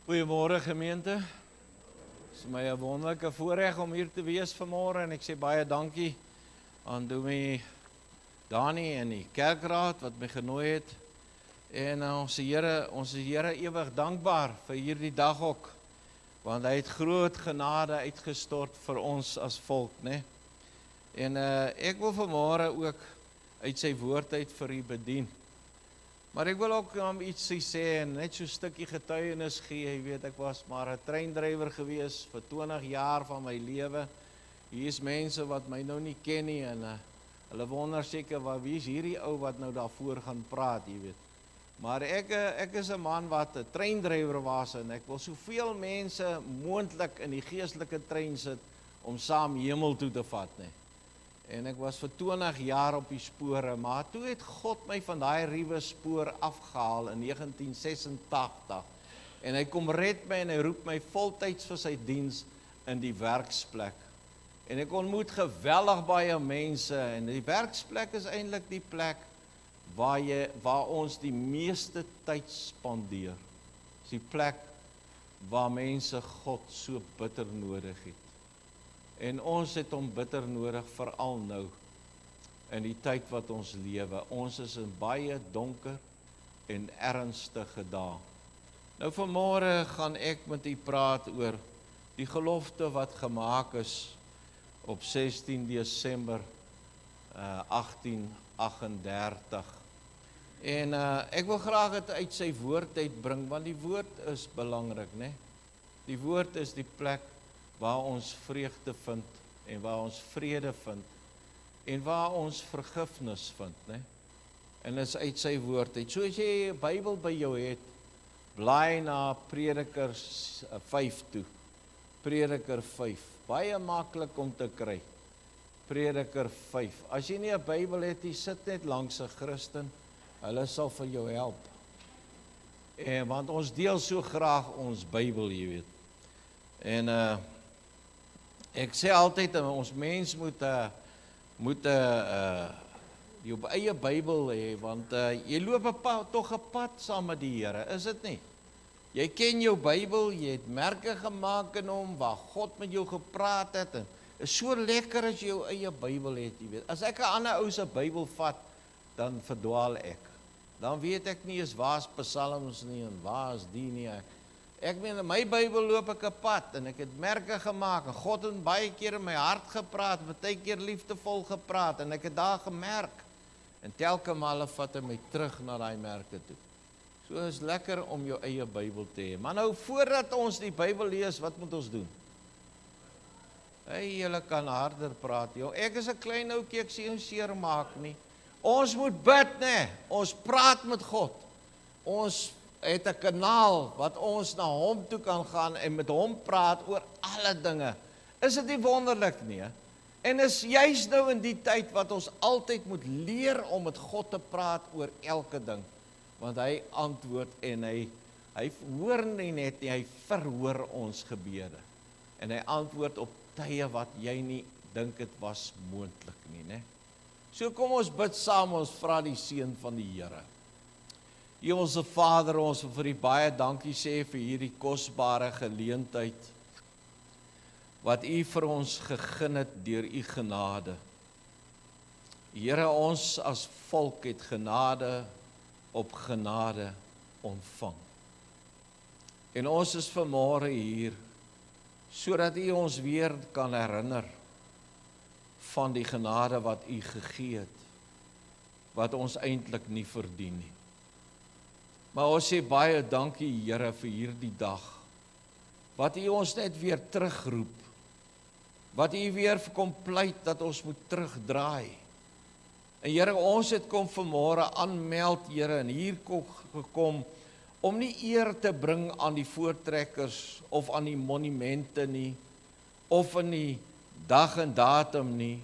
Goeiemôre gemeente. Het is my 'n wonderlike voorreg om hier te wees vanmôre en ek sê baie dankie aan Dominee Dani en die kerkraad wat my genooi het. En ons is Here ewig dankbaar vir hierdie dag ook, want hy het groot genade uitgestort vir ons as volk, né? En ek wil vanmôre ook uit sy woord uit vir u bedien. Maar ek wil ook ietsie sê en net so 'n stukkie getuienis gee. Jy weet, ek was maar 'n treindrywer gewees vir 20 jaar van my lewe. Hier is mense wat my nou nie ken nie en hulle wonder seker wie is hierdie ou wat nou daarvoor gaan praat, jy weet. Maar ek is 'n man wat 'n treindrywer was en ek wil soveel mense moontlik in die geestelike trein sit om saam hemel toe te vat, né? En ek was vir 20 jaar op die spore, maar toe het God my van daai ruwe spoor afgehaal in 1986. En hy kom red my en hy roep my voltyds vir sy diens in die werksplek. En ek ontmoet geweldig baie mense en die werksplek is eintlik die plek waar ons die meeste tyd spandeer. Dis die plek waar mense God so bitter nodig het. En ons het hom bitter nodig, veral nou, in die tyd wat ons lewe. Ons is in baie donker en ernstige dae. Nou vanmôre gaan ek met u praat oor die gelofte wat gemaak is op 16 Desember 1838. En ek wil graag dit uit sy woord uitbring, want die woord is belangrik, né? Die woord is die plek waar ons vreugde vind en waar ons vrede vind en waar ons vergifnis vind, né? En is uit sy woord uit. So as jy 'n Bybel by jou het, blaai na Prediker 5 toe. Prediker 5. Baie maklik om te kry. Prediker 5. As jy nie 'n Bybel het, jy sit net langs 'n Christen. Hulle sal vir jou help. Want ons deel so graag ons Bybel, jy weet. En ek sê altyd ons mens moet jou eie Bybel hê, want jy loop tog 'n pad saam met die Here, is dit nie? Jy ken jou Bybel, jy het merke gemaak in hom waar God met jou gepraat het en is so lekker as jy jou eie Bybel het, jy weet. As ek 'n ander ou se Bybel vat, dan verdwaal ek. Dan weet ek nie eens waar is Psalms nie en waar is die nie. Ek meen, in my Bybel loop ek 'n pad en ek het merke gemaak en God het baie keer in my hart gepraat, baie keer liefdevol gepraat en ek het daar gemerk. En telke male vat hy my terug na daai merke toe. So is lekker om jou eie Bybel te hê. Maar nou voordat ons die Bybel lees, wat moet ons doen? Julle kan harder praat, joh. Ek is 'n klein ouetjie, ek sien seer maak nie. Ons moet bid, né? Ons praat met God. Ons het 'n kanaal wat ons na hom toe kan gaan en met hom praat oor alle dinge. Is dit nie wonderlik nie? En is juist nou in die tyd wat ons altyd moet leer om met God te praat oor elke ding. Want hy antwoord en hy hoor nie net nie, hy verhoor ons gebede. En hy antwoord op tye wat jy nie dink dit was moontlik nie, né? So kom ons bid saam, ons vra die seën van die Here. Hemelse Vader, ons wil vir U baie dankie sê vir hierdie kosbare geleentheid wat U vir ons gegee het deur U genade. Here, ons as volk het genade op genade ontvang. En ons is vanmôre hier sodat U ons weer kan herinner van die genade wat U gegee het, wat ons eintlik nie verdien nie. Maar ons sê baie dankie, Here, vir hierdie dag, wat U ons net weer terugroep, wat U weer kom pleit dat ons moet terugdraai. En Here, ons het kom vanmôre aanmeld, Here, en hier gekom om nie eer te bring aan die voortrekkers of aan die monumente nie, of in die dag en datum nie,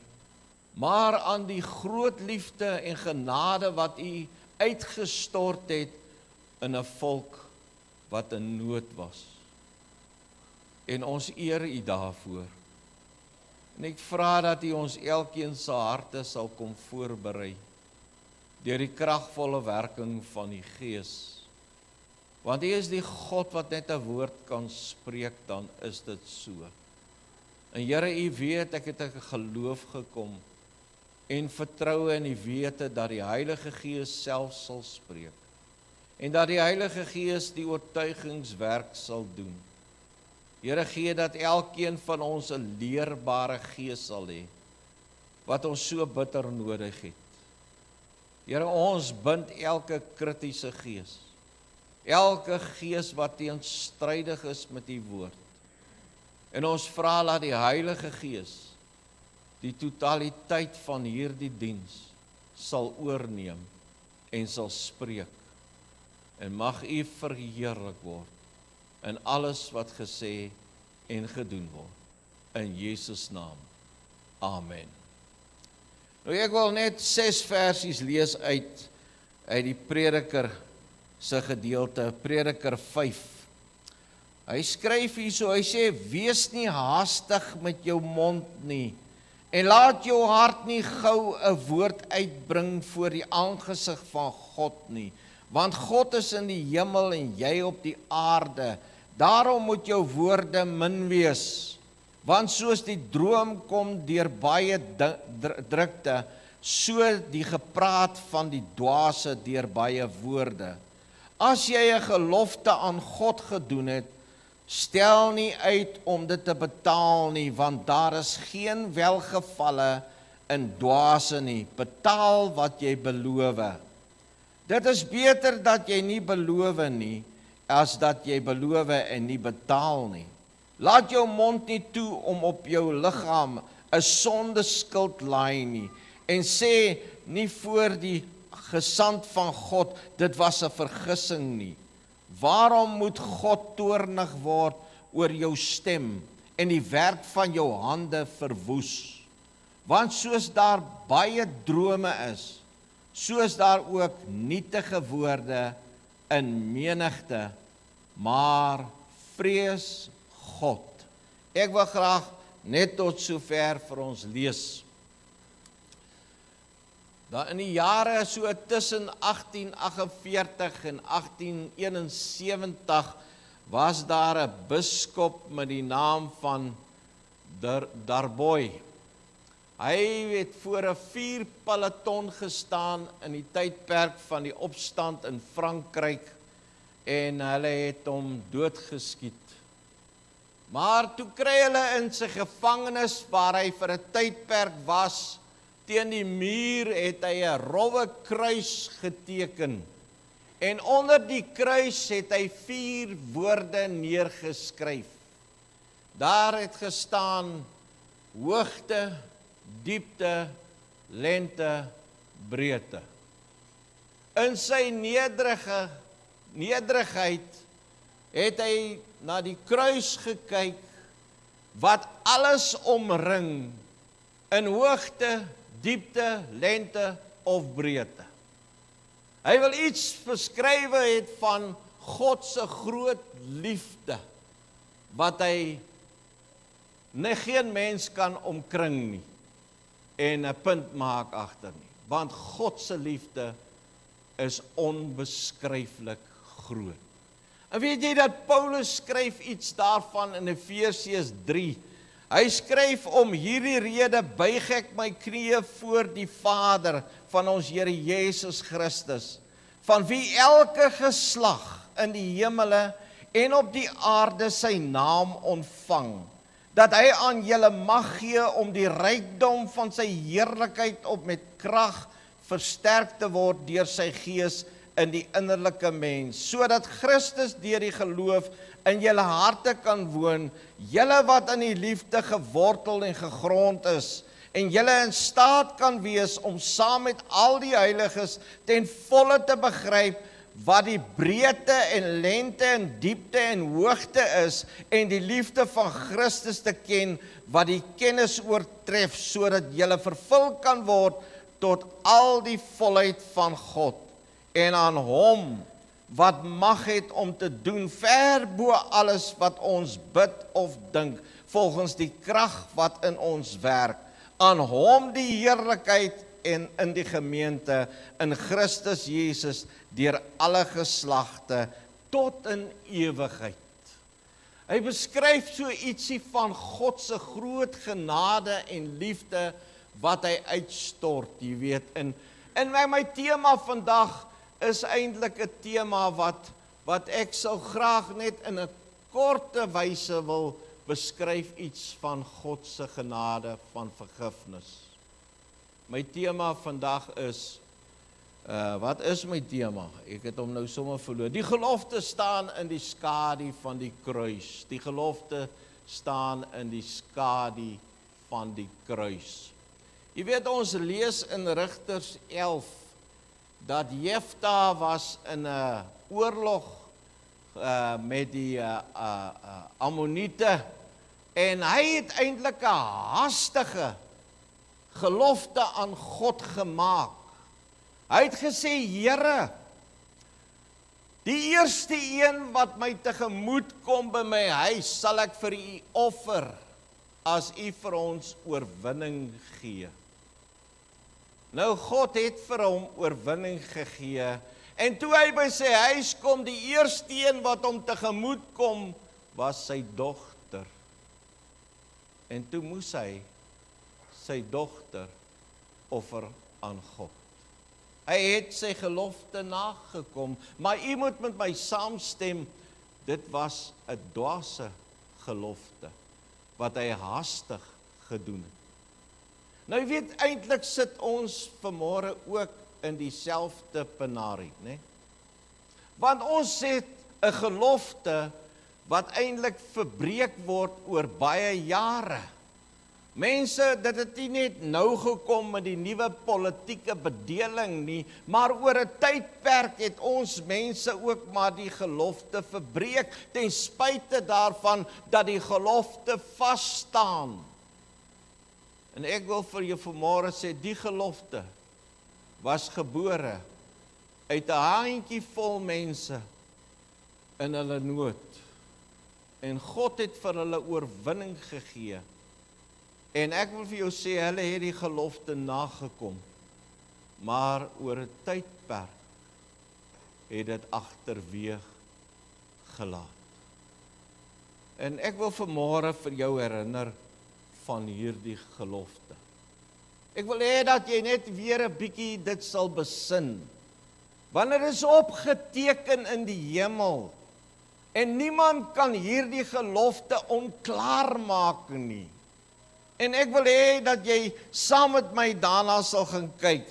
maar aan die groot liefde en genade wat U uitgestort het in 'n volk wat in nood was. En ons eer U daarvoor. En ek vra dat U ons elkeen se harte sal kom voorberei deur die kragvolle werking van die Gees. Want U is die God wat net 'n woord kan spreek, dan is dit so. En Here, U weet ek het in geloof gekom en vertroue in die wete dat die Heilige Gees self sal spreek. En dat die Heilige Gees die oortuigingswerk sal doen. Here, gee dat elkeen van ons 'n leerbare gees sal hê, wat ons so bitter nodig het. Here, ons bind elke kritiese gees, elke gees wat teenstrydig is met U woord. En ons vra dat die Heilige Gees die totaliteit van hierdie diens sal oorneem en sal spreek. En mag U verheerlik word in alles wat gesê en gedoen word. In Jesus naam. Amen. Nou ek wil net 6 versies lees uit die Prediker se gedeelte, Prediker 5. Hy skryf hierso, hy sê, wees nie haastig met jou mond nie, en laat jou hart nie gou 'n woord uitbring voor die aangesig van God nie, want God is in die hemel en jy op die aarde. Daarom moet jou woorde min wees, want soos die droom kom deur baie drukte, so die gepraat van die dwaase deur baie woorde. As jy 'n gelofte aan God gedoen het, stel nie uit om dit te betaal nie, want daar is geen welgevalle in dwaase nie. Betaal wat jy beloof. Dit is beter dat jy nie beloof nie, as dat jy beloof en nie betaal nie. Laat jou mond nie toe om op jou liggaam 'n sondeskuld laai nie, en sê nie voor die gesand van God, dit was 'n vergissing nie. Waarom moet God toornig word oor jou stem en die werk van jou hande verwoes? Want soos daar baie drome is, soos daar ook nietige woorde in menigte, maar vrees God. Ek wil graag net tot sover vir ons lees. Daar in die jare so tussen 1848 en 1871 was daar 'n biskop met die naam van Darboy. Hy het voor 'n 4 peloton gestaan in die tydperk van die opstand in Frankryk en hulle het hom doodgeskiet. Maar toe kry hulle in sy gevangenis waar hy vir 'n tydperk was, teen die muur het hy 'n rowwe kruis geteken. En onder die kruis het hy 4 woorde neergeskryf. Daar het gestaan: hoogte, diepte, lengte, breedte. In sy nederigheid het hy na die kruis gekyk wat alles omring in hoogte, diepte, lengte of breedte. Hy wil iets beskryf het van God se groot liefde wat hy geen mens kan omkring nie en 'n punt maak agter nie, want God se liefde is onbeskryflik groot. En weet jy dat Paulus skryf iets daarvan in Efesiërs 3. Hy skryf: om hierdie rede buig ek my knieë voor die Vader van ons Here Jesus Christus, van wie elke geslag in die hemele en op die aarde sy naam ontvang, dat hy aan julle mag gee om die rykdom van sy heerlikheid op met krag versterk te word deur sy gees in die innerlike mens, sodat Christus deur die geloof in julle harte kan woon, julle wat in die liefde gewortel en gegrond is, en julle in staat kan wees om saam met al die heiliges ten volle te begryp wat die breedte en lengte en diepte en hoogte is, en die liefde van Christus te ken, wat die kennis oortref, sodat julle vervul kan word tot al die volheid van God, en aan hom wat mag het om te doen ver bo alles wat ons bid of dink, volgens die krag wat in ons werk. Aan hom die heerlikheid en in die gemeente in Christus Jesus deur alle geslagte tot in ewigheid. Hy beskryf so ietsie van God se groot genade en liefde wat hy uitstort, jy weet. En my tema vandag is eintlik 'n tema wat ek sou graag net in 'n korte wyse wil beskryf, iets van God se genade, van vergifnis. My tema vandag is, wat is my tema? Ek het hom nou sommer verloor. Die gelofte staan in die skadu van die kruis. Die gelofte staan in die skadu van die kruis. Jy weet, ons lees in Rigters 11, dat Jefta was in 'n oorlog met die Ammoniete, en hy het eintlik 'n haastige gelofte aan God gemaak. Hy het gesê, Here, die eerste een wat my tegemoet kom by my huis, sal ek vir u offer, as u vir ons oorwinning gee. Nou, God het vir hom oorwinning gegee, en toe hy by sy huis kom, die eerste een wat hom tegemoet kom, was sy dogter. En toe moes hy sy dogter offer aan God. Hy het sy gelofte nagekom, maar u moet met my saamstem, dit was 'n dwaase gelofte, wat hy haastig gedoen het. Nou, jy weet, eintlik sit ons vanmôre ook in dieselfde penarie, né? Want ons het 'n gelofte wat eintlik verbreek word oor baie jare. Mense, dit het nie net nou gekom met die nuwe politieke bedeling nie, maar oor 'n tydperk het ons mense ook maar die gelofte verbreek, ten spyte daarvan dat die gelofte vas staan. En ek wil vir jou vanmôre sê, die gelofte was gebore uit 'n handjie vol mense in hulle nood. En God het vir hulle oorwinning gegee. En ek wil vir jou sê, hulle het die gelofte nagekom, maar oor 'n tydperk het dit agterweeg gelaat. En ek wil vanmôre vir jou herinner van hierdie gelofte. Ek wil hê dat jy net weer 'n bietjie dit sal besin. Want dit is opgeteken in die hemel, en niemand kan hierdie gelofte onklaar maak nie. En ek wil hê dat jy saam met my daarna sal gaan kyk.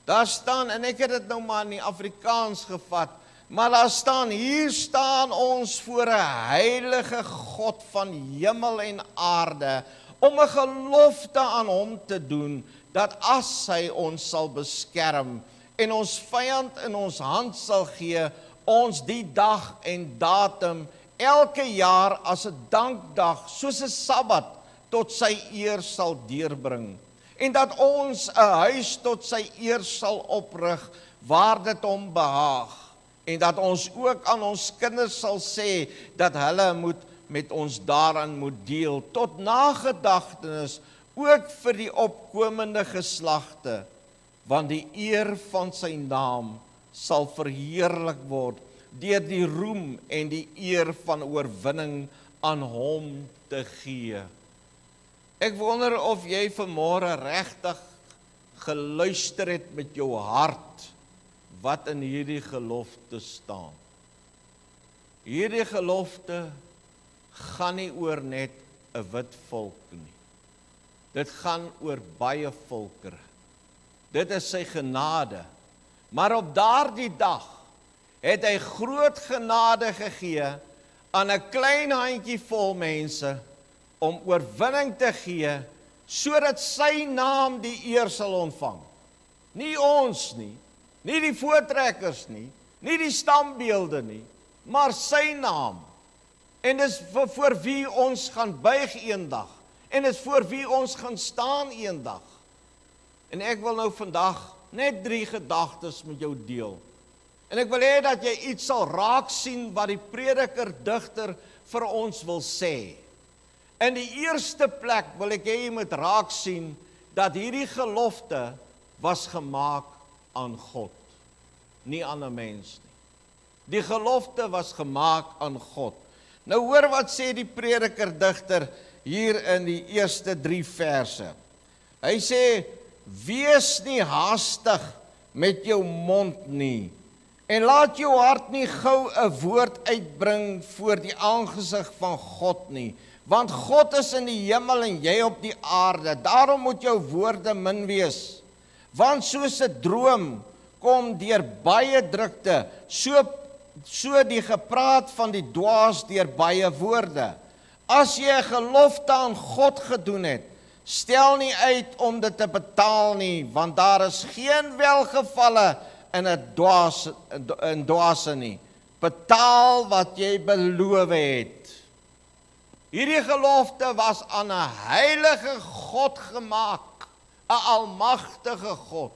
Daar staan, en ek het dit nou maar in die Afrikaans gevat, maar daar staan, hier staan ons voor 'n heilige God van hemel en aarde, om 'n gelofte aan hom te doen, dat as hy ons sal beskerm, en ons vyand in ons hand sal gee, ons die dag en datum, elke jaar as 'n dankdag, soos 'n Sabbat, tot sy eer sal deurbring, en dat ons 'n huis tot sy eer sal oprig, waar dit hom behaag, en dat ons ook aan ons kinders sal sê, dat hulle met ons daaraan moet deel, tot nagedagtenis, ook vir die opkomende geslagte, want die eer van sy naam sal verheerlik word, deur die roem en die eer van oorwinning aan hom te gee. Ek wonder of jy vanmôre regtig geluister het met jou hart wat in hierdie gelofte staan. Hierdie gelofte gaan nie oor net 'n wit volk nie. Dit gaan oor baie volkere. Dit is sy genade. Maar op daardie dag het hy groot genade gegee aan 'n klein handjie vol mense, om oorwinning te gee, sodat sy naam die eer sal ontvang. Nie ons nie, nie die voortrekkers nie, nie die standbeelde nie, maar sy naam. En dis voor wie ons gaan buig eendag, en dis voor wie ons gaan staan eendag. En ek wil nou vandag net 3 gedagtes met jou deel. En ek wil hê dat jy iets sal raak sien wat die prediker digter vir ons wil sê. In die eerste plek wil ek hê jy moet raak sien dat hierdie gelofte was gemaak aan God, nie aan 'n mens nie. Die gelofte was gemaak aan God. Nou hoor wat sê die prediker digter hier in die eerste 3 verse. Hy sê, wees nie haastig met jou mond nie, en laat jou hart nie gou 'n woord uitbring voor die aangesig van God nie, want God is in die hemel en jy op die aarde, daarom moet jou woorde min wees, want soos 'n droom kom deur baie drukte, so die gepraat van die dwaas deur baie woorde. As jy 'n gelofte aan God gedoen het, stel nie uit om dit te betaal nie, want daar is geen welgevalle in 'n dwaase nie. Betaal wat jy beloof het. Hierdie gelofte was aan 'n heilige God gemaak, 'n almagtige God.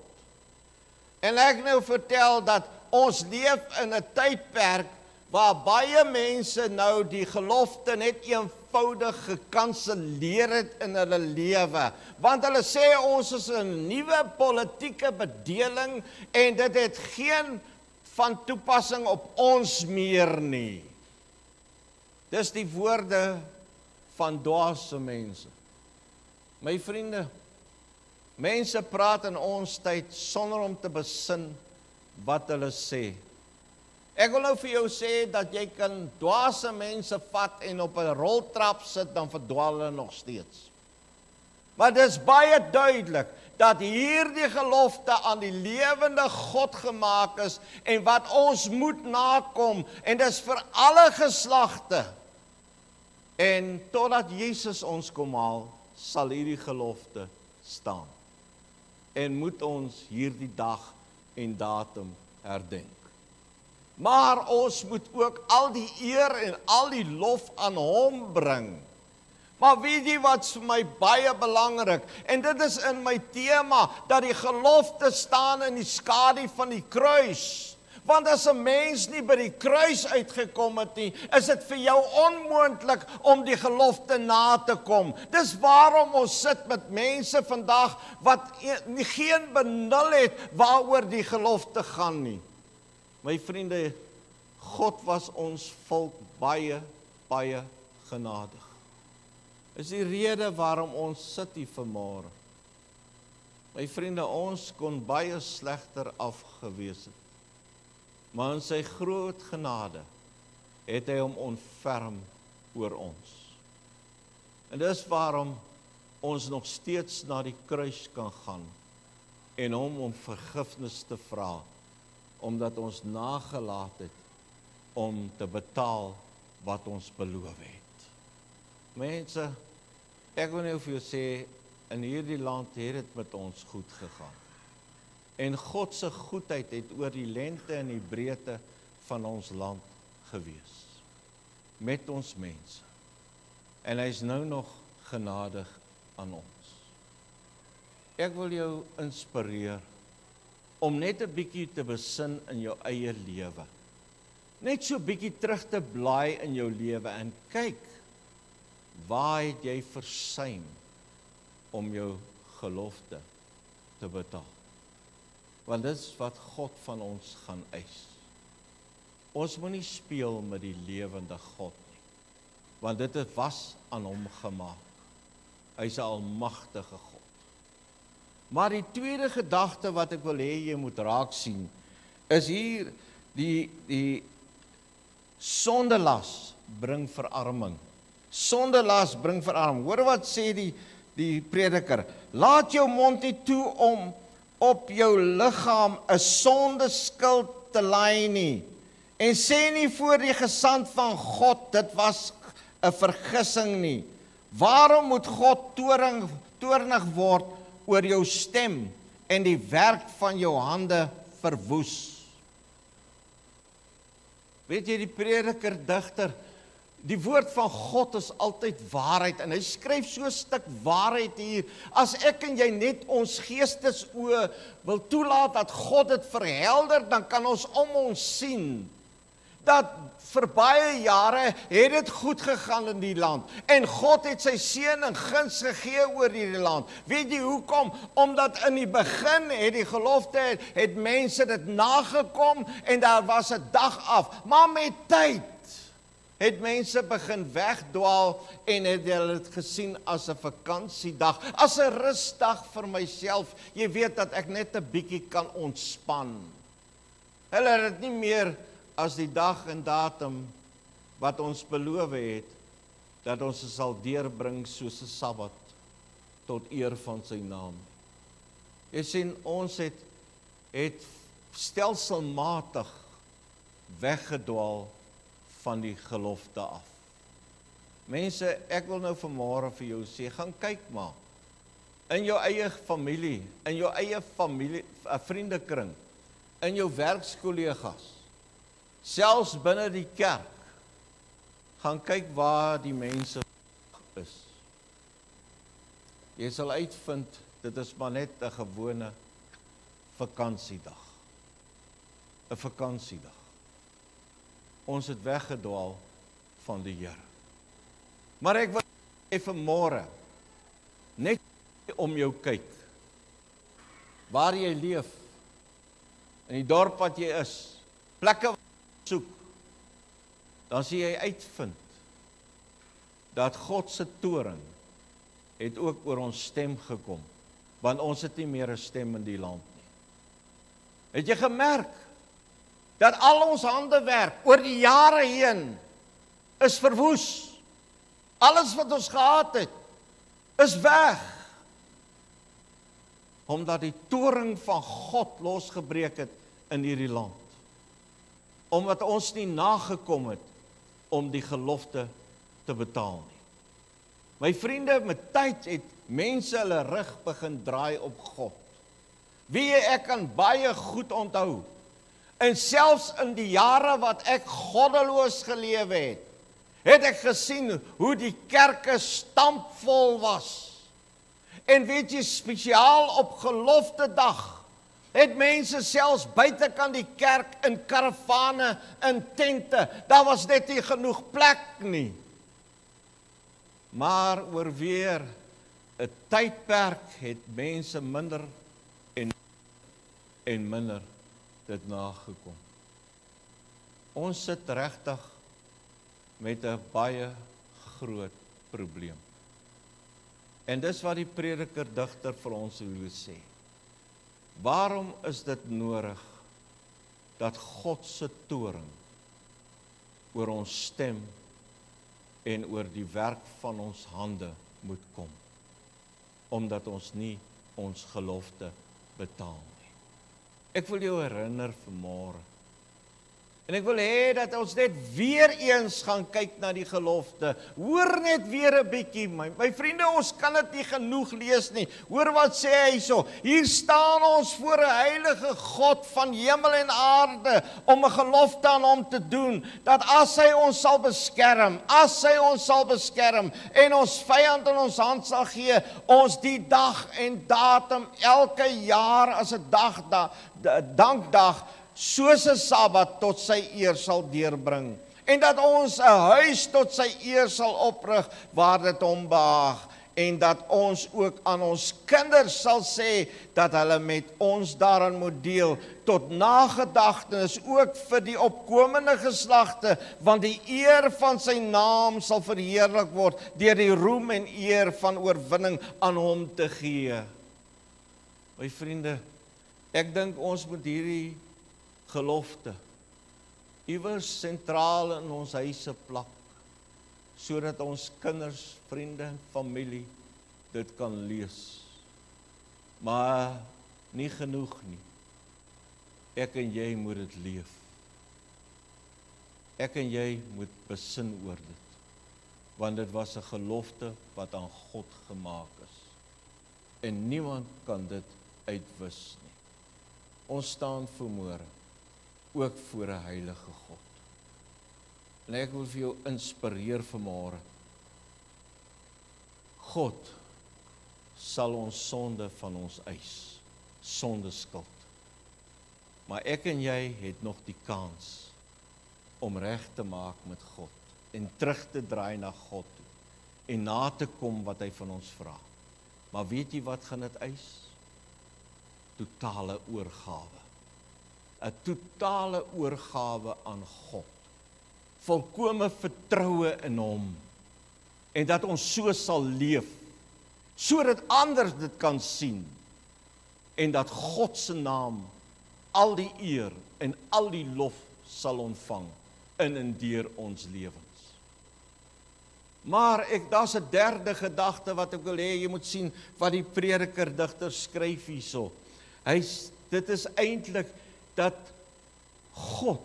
En ek nou vertel dat ons leef in 'n tydperk waar baie mense nou die gelofte net eenvoudig gekanselleer het in hulle lewe, want hulle sê ons is 'n nuwe politieke bedeling en dit het geen van toepassing op ons meer nie. Dis die woorde van dwaase mense. My vriende, mense praat in ons tyd sonder om te besin wat hulle sê. Ek wil nou vir jou sê dat jy kan dwaase mense vat en op 'n roltrap sit, dan verdwaal hulle nog steeds. Maar dis baie duidelik dat hierdie gelofte aan die lewende God gemaak is en wat ons moet nakom, en dis vir alle geslagte. En totdat Jesus ons kom haal, sal hierdie gelofte staan. En moet ons hierdie dag en datum herdenk. Maar ons moet ook al die eer en al die lof aan hom bring. Maar weet jy wat vir my baie belangrik, en dit is in my tema, dat die gelofte staan in die skadu van die kruis. Want as 'n mens nie by die kruis uitgekom het nie, is dit vir jou onmoontlik om die gelofte na te kom. Dis waarom ons sit met mense vandag wat geen benul het waaroor die gelofte gaan nie. My vriende, God was ons volk baie, baie genadig. Is die rede waarom ons sit hier vanmôre. My vriende, ons kon baie slegter afgewees het. Maar in sy groot genade het hy hom ontferm oor ons. En dis waarom ons nog steeds na die kruis kan gaan en hom om vergifnis te vra, omdat ons nagelaat het om te betaal wat ons beloof het. Mense, ek wil nou vir jou sê, in hierdie land het dit met ons goed gegaan. En God se goedheid het oor die lengte en die breedte van ons land gewees. Met ons mense. En hy is nou nog genadig aan ons. Ek wil jou inspireer om net 'n bietjie te besin in jou eie lewe. Net so 'n bietjie terug te blaai in jou lewe en kyk, waar het jy versuim om jou gelofte te betaal? Want dit is wat God van ons gaan eis. Ons moet nie speel met die lewende God nie, want dit was aan hom gemaak. Hy's 'n almagtige God. Maar die tweede gedagte wat ek wil hê jy moet raak sien, is hier die sondelas bring verarming. Sondelas bring verarming. Hoor wat sê die prediker, laat jou mond nie toe om op jou liggaam 'n sondeskuld te lei nie, en sê nie voor die gesand van God, dit was 'n vergissing nie. Waarom moet God toornig word oor jou stem en die werk van jou hande verwoes? Weet jy, die prediker, digter, die woord van God is altyd waarheid, en hy skryf so 'n stuk waarheid hier. As ek en jy net ons geestesoë wil toelaat dat God dit verhelder, dan kan ons om ons sien dat vir baie jare het dit goed gegaan in die land. En God het sy seën en guns gegee oor hierdie land. Weet jy hoekom? Omdat in die begin het die gelofte, het mense dit nagekom en daar was 'n dag af. Maar met tyd het mense begin wegdwaal en het hulle dit gesien as 'n vakansiedag, as 'n rusdag vir myself. Jy weet dat ek net 'n bietjie kan ontspan. Hulle het dit nie meer as die dag en datum wat ons beloof het, dat ons dit sal deurbring soos 'n Sabbat, tot eer van sy naam. Jy sien, ons het stelselmatig weggedwaal van die gelofte af. Mense, ek wil nou vanmôre vir jou sê, gaan kyk maar, in jou eie familie, in jou eie familie, vriendekring, in jou werkskollegas, selfs binne die kerk, gaan kyk waar die mense is. Jy sal uitvind, dit is maar net 'n gewone vakansiedag. 'n Vakansiedag. Ons het weggedwaal van die Here. Maar ek wil vanmôre net om jou kyk, waar jy leef, in die dorp wat jy is, plekke wat jy soek, dan sien jy uitvind, dat God se toorn het ook oor ons stem gekom, want ons het nie meer 'n stem in die land nie. Het jy gemerk, dat al ons handewerk oor die jare heen is verwoes. Alles wat ons gehad het, is weg. Omdat die toorn van God losgebreek het in hierdie land. Omdat ons nie nagekom het om die gelofte te betaal nie. My vriende, met tyd het mense hulle rug begin draai op God. Wie ek kan baie goed onthou. En selfs in die jare wat ek goddeloos gelewe het ek gesien hoe die kerke stampvol was. En weet jy, spesiaal op gelofte dag, het mense selfs buitekant die kerk in karavane, in tente, daar was net nie genoeg plek nie. Maar oor weer 'n tydperk het mense minder en minder dit nagekom. Ons sit regtig met 'n baie groot probleem. En dis wat die prediker digter vir ons wil sê. Waarom is dit nodig dat God se toorn oor ons stem en oor die werk van ons hande moet kom? Omdat ons nie ons gelofte betaal nie. Ek wil jou herinner vanmôre. En ek wil hê dat ons net weer eens gaan kyk na die gelofte. Hoor net weer 'n bietjie, my vriende, ons kan dit nie genoeg lees nie. Hoor wat sê hy hierso. Hier staan ons voor 'n heilige God van hemel en aarde om 'n gelofte aan hom te doen, dat as hy ons sal beskerm, en ons vyand in ons hand sal gee, ons die dag en datum elke jaar as 'n dankdag, soos 'n Sabbat tot sy eer sal deurbring. En dat ons 'n huis tot sy eer sal oprig waar dit hom behaag. En dat ons ook aan ons kinders sal sê dat hulle met ons daaraan moet deel, tot nagedagtenis ook vir die opkomende geslagte, want die eer van sy naam sal verheerlik word deur die roem en eer van oorwinning aan hom te gee. My vriende, ek dink ons moet hierdie gelofte iewers sentraal in ons huise plak, sodat ons kinders, vriende en familie dit kan lees. Maar nie genoeg nie. Ek en jy moet dit leef. Ek en jy moet besin oor dit, want dit was 'n gelofte wat aan God gemaak is. En niemand kan dit uitwis nie. Ons staan vanmôre ook voor 'n heilige God. En ek wil vir jou inspireer vanmôre. God sal ons sonde van ons eis, sonde skuld. Maar ek en jy het nog die kans om reg te maak met God en terug te draai na God toe en na te kom wat hy van ons vra. Maar weet jy wat gaan dit eis? Totale oorgawe. 'n Totale oorgawe aan God. Volkome vertroue in hom. En dat ons so sal leef, sodat ander dit kan sien. En dat God se naam al die eer en al die lof sal ontvang in en deur ons lewens. Maar daar's 'n derde gedagte wat ek wil hê jy moet sien wat die prediker digter skryf hierso. Dit is eintlik dat God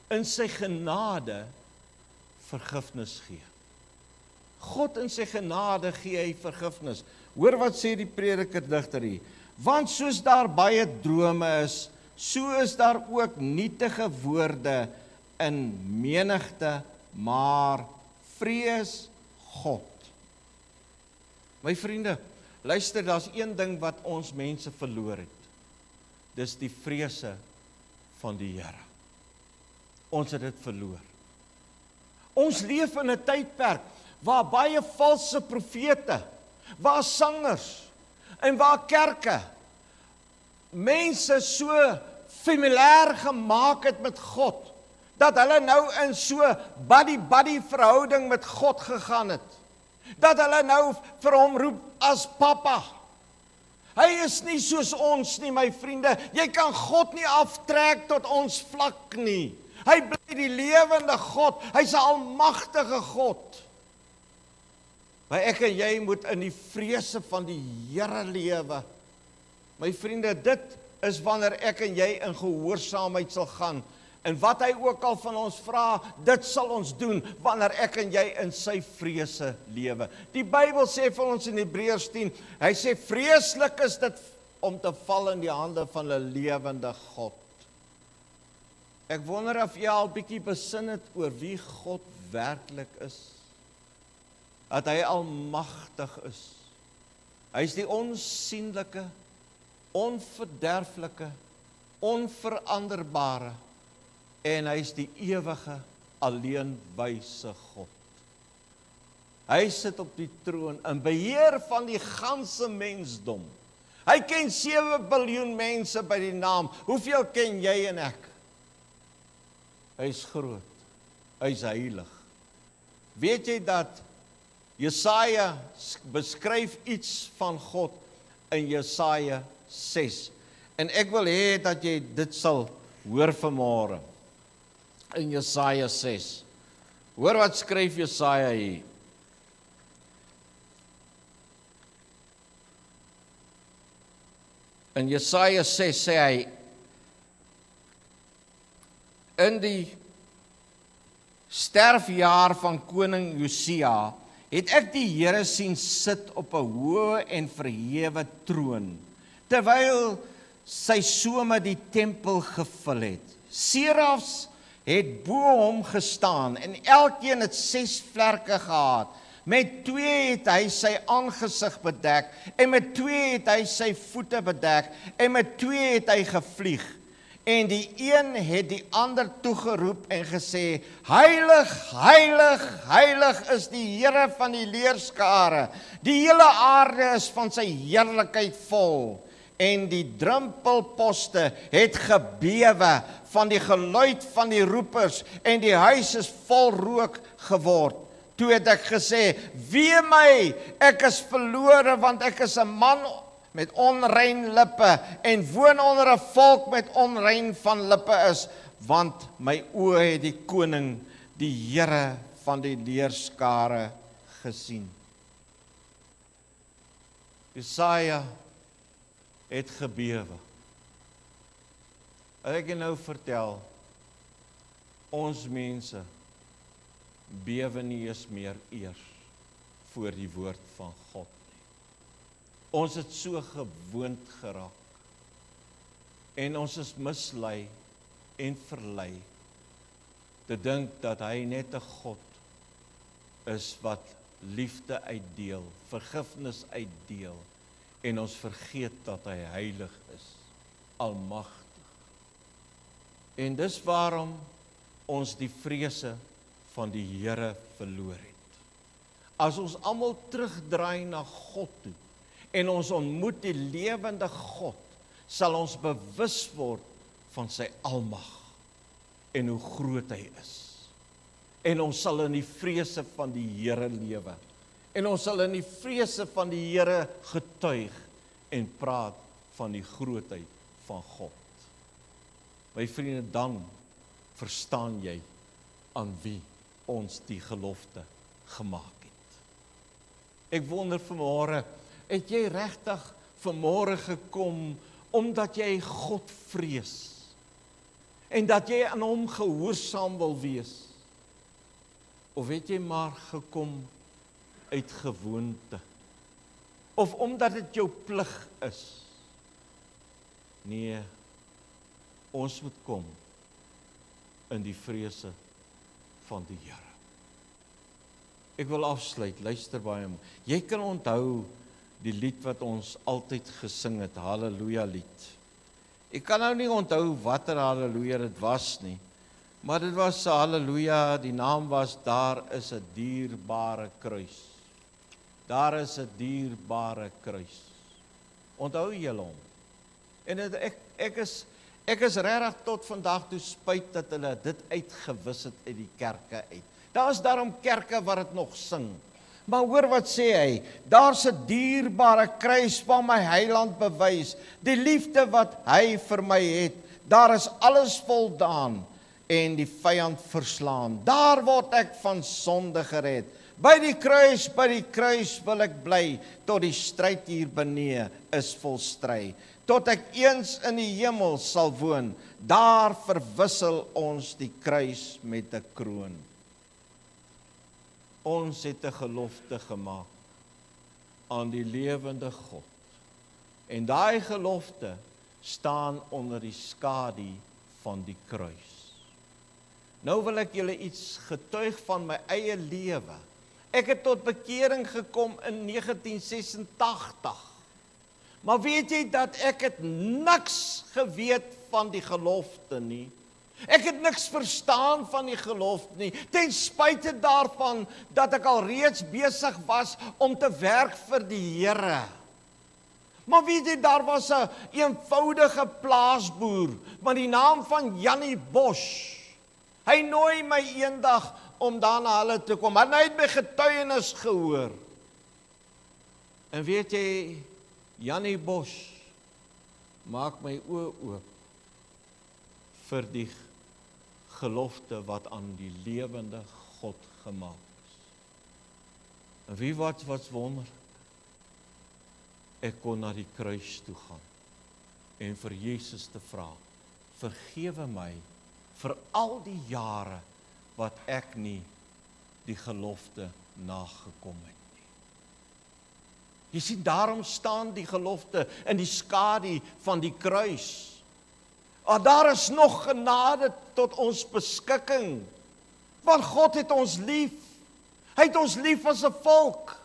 in sy genade vergifnis gee. God in sy genade gee hy vergifnis. Hoor wat sê die prediker digter hier. Want soos daar baie drome is, so is daar ook nietige woorde in menigte, maar vrees God. My vriende, luister, daar's een ding wat ons mense verloor het. Dis die vrese van die Here. Ons het dit verloor. Ons leef in 'n tydperk waar baie valse profete, waar sangers en waar kerke mense so familier gemaak het met God, dat hulle nou in so buddy-buddy verhouding met God gegaan het. Dat hulle nou vir hom roep as pappa. Hy is nie soos ons nie, my vriende. Jy kan God nie aftrek tot ons vlak nie. Hy bly die lewende God. Hy's 'n almagtige God. Maar ek en jy moet in die vrese van die Here lewe. My vriende, dit is wanneer ek en jy in gehoorsaamheid sal gaan. En wat hy ook al van ons vra, dit sal ons doen, wanneer ek en jy in sy vrese lewe. Die Bybel sê vir ons in Hebreërs 10, hy sê, vreeslik is dit om te val in die hande van 'n lewende God. Ek wonder of jy al bietjie besin het oor wie God werklik is. Dat hy almagtig is. Hy is die onsienlike, onverderflike, onveranderbare, en hy is die ewige, alleenwyse God. Hy sit op die troon in beheer van die ganse mensdom. Hy ken 7 biljoen mense by die naam. Hoeveel ken jy en ek? Hy is groot. Hy is heilig. Weet jy dat Jesaja beskryf iets van God in Jesaja 6. En ek wil hê dat jy dit sal hoor vanmôre. In Jesaja 6. Hoor wat skryf Jesaja hier. In Jesaja 6 sê hy, in die sterfjaar van koning Josia, het ek die Here sien sit op 'n hoë en verhewe troon, terwyl sy some die tempel gevul het. Serafs het bo hom gestaan, en elkeen het 6 vlerke gehad. Met 2 het hy sy aangesig bedek, en met 2 het hy sy voete bedek, en met 2 het hy gevlieg. En die een het die ander toegeroep en gesê, heilig, heilig, heilig is die Here van die leerskare. Die hele aarde is van sy heerlikheid vol. En die drumpelposte het gebewe van die geluid van die roepers, en die huis is vol rook geword. Toe het ek gesê, wee my, ek is verlore, want ek is 'n man met onrein lippe, en woon onder 'n volk met onrein van lippe is, want my oë het die koning, die Here van die leerskare gesien. Jesaja het gebewe. Ek kan nou vertel, ons mense bewe nie eens meer eers voor die woord van God nie. Ons het so gewoond geraak. En ons is mislei en verlei te dink dat hy net 'n God is wat liefde uitdeel, vergifnis uitdeel, en ons vergeet dat hy heilig is, almagtig. En dis waarom ons die vrese van die Here verloor het. As ons almal terugdraai na God toe en ons ontmoet die lewende God, sal ons bewus word van sy almag en hoe groot hy is. En ons sal in die vrese van die Here lewe. En ons sal in die vrese van die Here getuig en praat van die grootheid van God. My vriende, dan verstaan jy aan wie ons die gelofte gemaak het. Ek wonder vanmôre, het jy regtig vanmôre gekom omdat jy God vrees en dat jy aan hom gehoorsaam wil wees? Of het jy maar gekom uit gewoonte? Of omdat dit jou plig is? Nee, ons moet kom in die vrese van die Here. Ek wil afsluit, luister baie mooi. Jy kan onthou die lied wat ons altyd gesing het, Halleluja lied. Ek kan nou nie onthou watter Halleluja dit was nie, maar dit was Halleluja, die naam was Daar is 'n dierbare kruis. Daar is 'n dierbare kruis. Onthou julle hom? En ek is regtig tot vandag toe spyt dat hulle dit uitgewis het uit die kerke uit. Daar is daarom kerke wat dit nog sing. Maar hoor wat sê hy, daar's 'n dierbare kruis waar my Heiland bewys, die liefde wat hy vir my het, daar is alles voldaan en die vyand verslaan. Daar word ek van sonde gered. By die kruis wil ek bly, tot die stryd hier benee is volstry. Tot ek eens in die hemel sal woon, daar verwissel ons die kruis met 'n kroon. Ons het 'n gelofte gemaak aan die lewende God. En daai gelofte staan onder die skadu van die kruis. Nou wil ek julle iets getuig van my eie lewe. Ek het tot bekering gekom in 1986. Maar weet jy dat ek het niks geweet van die gelofte nie. Ek het niks verstaan van die gelofte nie, ten spyte daarvan dat ek al reeds besig was om te werk vir die Here. Maar weet jy, daar was 'n eenvoudige plaasboer met die naam van Jannie Bosch. Hy nooi my eendag om daar na hulle te kom, en hy het my getuienis gehoor. En weet jy, Jannie Bosch maak my oë oop vir die gelofte wat aan die lewende God gemaak is. En wie wat wonder? Ek kon na die kruis toe gaan en vir Jesus te vra, vergewe my vir al die jare wat ek nie die gelofte nagekom het nie. Jy sien, daarom staan die gelofte in die skadu van die kruis. Daar is nog genade tot ons beskikking, want God het ons lief. Hy het ons lief as 'n volk.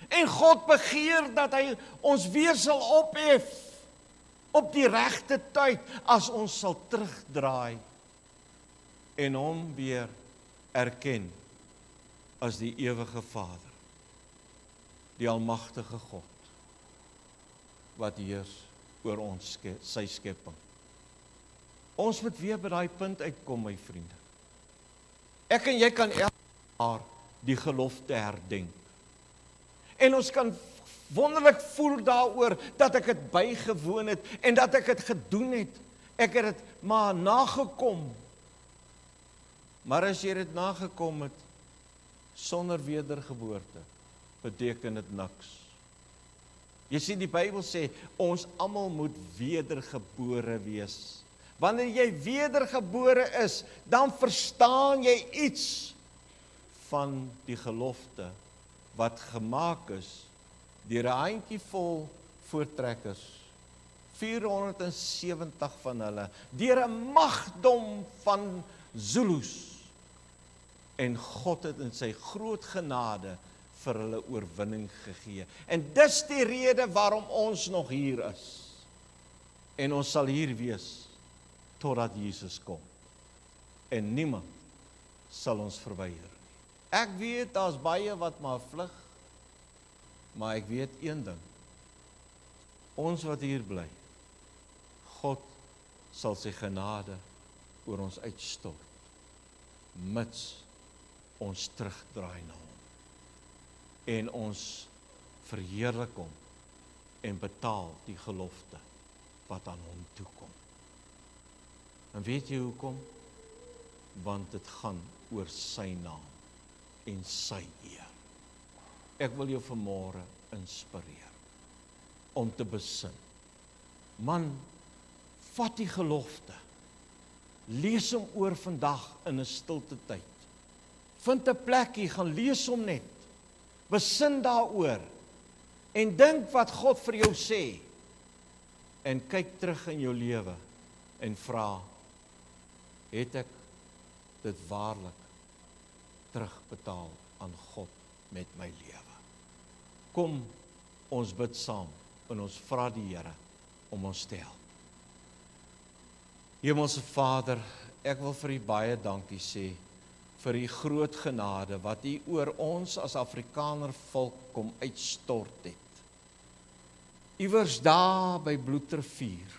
En God begeer dat hy ons weer sal ophef op die regte tyd as ons sal terugdraai en hom weer erken as die ewige Vader, die almagtige God wat heers oor ons sy skepping. Ons moet weer by daai punt uitkom, my vriende. Ek en jy kan elke jaar die gelofte herdenk. En ons kan wonderlik voel daaroor dat ek dit bygewoon het en dat ek dit gedoen het. Ek het dit maar nagekom. Maar as jy dit nagekom het sonder wedergeboorte, beteken dit niks. Jy sien, die Bybel sê ons almal moet wedergebore wees. Wanneer jy wedergebore is, dan verstaan jy iets van die gelofte wat gemaak is deur 'n handjievol voortrekkers, 470 van hulle, deur 'n magdom van Zulus. En God het in sy groot genade vir hulle oorwinning gegee. En dis die rede waarom ons nog hier is. En ons sal hier wees totdat Jesus kom. En niemand sal ons verwyder nie. Ek weet, daar's baie wat maar vlug, maar ek weet een ding, ons wat hier bly, God sal sy genade oor ons uitstort, mits ons terugdraai na hom, en ons verheerlik hom, en betaal die gelofte, wat aan hom toekom. En weet jy hoekom? Want dit gaan oor sy naam, en sy eer. Ek wil jou vanmôre inspireer, om te besin. Man, vat die gelofte, lees hom oor vandag in 'n stilte tyd. Vind 'n plekkie, gaan lees hom net, besin daaroor, en dink wat God vir jou sê, en kyk terug in jou lewe, en vra, het ek dit waarlik terugbetaal aan God met my lewe? Kom, ons bid saam, en ons vra die Here om ons te help. Hemelse Vader, ek wil vir U baie dankie sê, vir U groot genade, wat U oor ons as Afrikaner volk kom uitstort het. Iewers daar by Bloedrivier,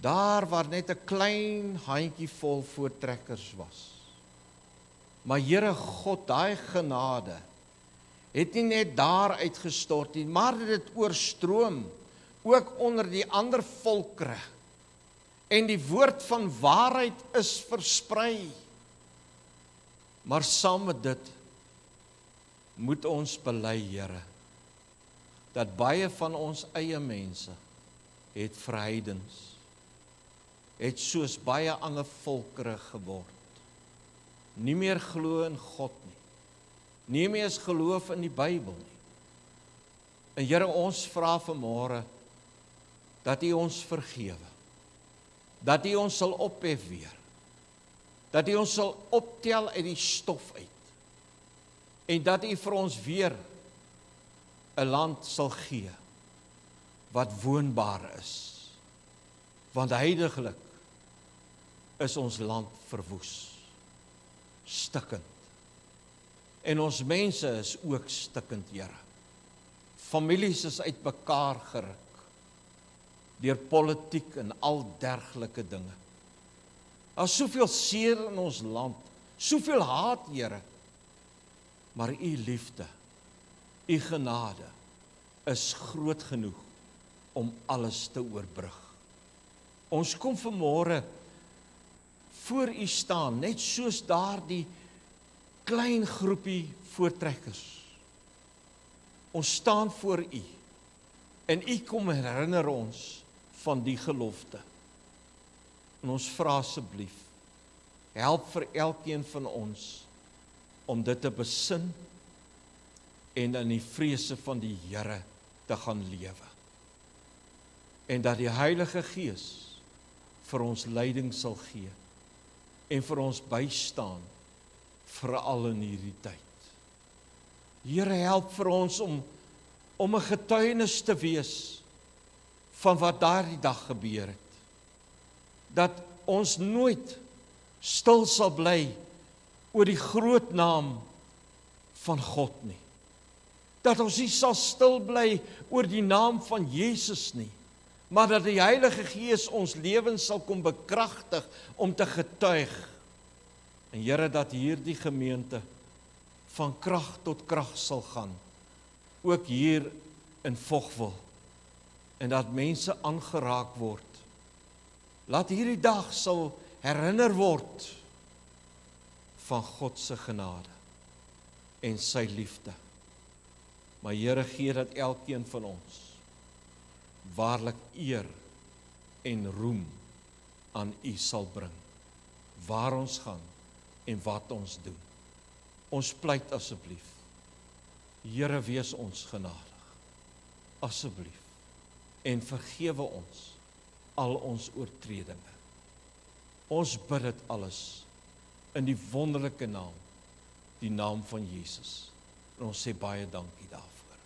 daar waar net 'n klein handjie vol voortrekkers was. Maar Here God, daai genade, het nie net daar uitgestort nie, maar dit oorstroom, ook onder die ander volkere. En die woord van waarheid is versprei. Maar saam met dit, moet ons bely, Here, dat baie van ons eie mense, het verheidens, het soos baie ander volkere geword. Nie meer glo in God nie. Nie meer eens geloof in die Bybel nie. En Here, ons vra vanmôre, dat U ons vergewe. Dat U ons sal ophef weer. Dat U ons sal optel uit die stof uit. En dat U vir ons weer 'n land sal gee, wat woonbaar is. Want heiliglik is ons land verwoes, stikkend. En ons mense is ook stikkend, Here. Families is uit mekaar geruk, deur politiek en al dergelike dinge. Daar is soveel seer in ons land, soveel haat, Here. Maar U liefde, U genade, is groot genoeg om alles te oorbrug. Ons kom vanmôre voor U staan, net soos daardie klein groepie voortrekkers. Ons staan voor U, en U kom herinner ons van die gelofte. En ons vra asseblief, help vir elkeen van ons, om dit te besin, en in die vrese van die Here te gaan lewe. En dat die Heilige Gees vir ons leiding sal gee, en vir ons bystaan, veral in hierdie tyd. Here, help vir ons om 'n getuienis te wees, van wat daardie dag gebeur het. Dat ons nooit stil sal bly, oor die groot naam van God nie. Dat ons nie sal stil bly oor die naam van Jesus nie, maar dat die Heilige Gees ons lewens sal kom bekragtig om te getuig. En Here, dat hierdie gemeente van krag tot krag sal gaan, ook hier in Vogwel, en dat mense aangeraak word. Laat hierdie dag sal herinner word van God se genade en sy liefde. Maar Here, gee dat elkeen van ons waarlik eer en roem aan U sal bring, waar ons gaan en wat ons doen. Ons pleit asseblief, Here, wees ons genadig, asseblief, en vergewe ons al ons oortredinge. Ons bid dit alles in die wonderlike naam, die naam van Jesus. En ons sê baie dankie daarvoor.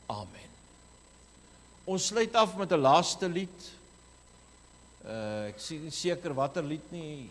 Amen. Ons sluit af met 'n laaste lied. Ek sien nie seker watter lied nie.